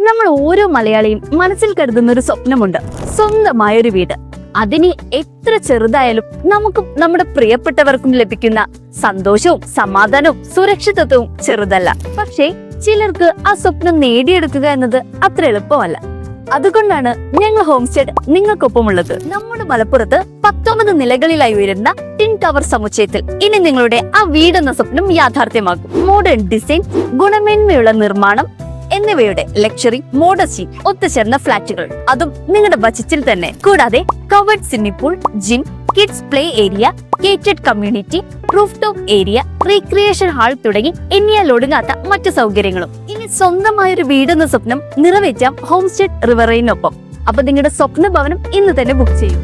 നമ്മൾ ഓരോ മലയാളിയും മനസ്സിൽ കരുതുന്ന ഒരു സ്വപ്നമുണ്ട്, സ്വന്തമായൊരു വീട്. അതിന് എത്ര ചെറുതായാലും നമുക്കും നമ്മുടെ പ്രിയപ്പെട്ടവർക്കും ലഭിക്കുന്ന സന്തോഷവും സമാധാനവും സുരക്ഷിതത്വവും ചെറുതല്ല. പക്ഷേ ചിലർക്ക് ആ സ്വപ്നം നേടിയെടുക്കുക എന്നത് അത്ര എളുപ്പമല്ല. അതുകൊണ്ടാണ് ഞങ്ങൾ ഹോം സ്റ്റേ നിങ്ങൾക്കൊപ്പമുള്ളത്. നമ്മുടെ മലപ്പുറത്ത് 19 നിലകളിലായി ഉയരുന്ന ടിൻ ടവർ സമുച്ചയത്തിൽ ഇനി നിങ്ങളുടെ ആ വീടെന്ന സ്വപ്നം യാഥാർത്ഥ്യമാക്കും. മോഡേൺ ഡിസൈൻ, ഗുണമേന്മയുള്ള നിർമ്മാണം എന്നിവയുടെ ലക്ഷറി മോഡസ്റ്റി ഒത്തുചേർന്ന ഫ്ലാറ്റുകൾ, അതും നിങ്ങളുടെ ബജറ്റിൽ തന്നെ. കൂടാതെ covered swimming pool, gym, kids play area, gated community, roof top area, recreation hall തുടങ്ങി എണ്ണിയാലൊടുങ്ങാത്ത മറ്റു സൗകര്യങ്ങളും. ഇനി സ്വന്തമായൊരു വീടെന്ന സ്വപ്നം നിറവേറ്റാം ഹോം സ്റ്റേ റിവറൈനൊപ്പം. അപ്പൊ നിങ്ങളുടെ സ്വപ്ന ഭവനം ഇന്ന് തന്നെ ബുക്ക് ചെയ്യൂ.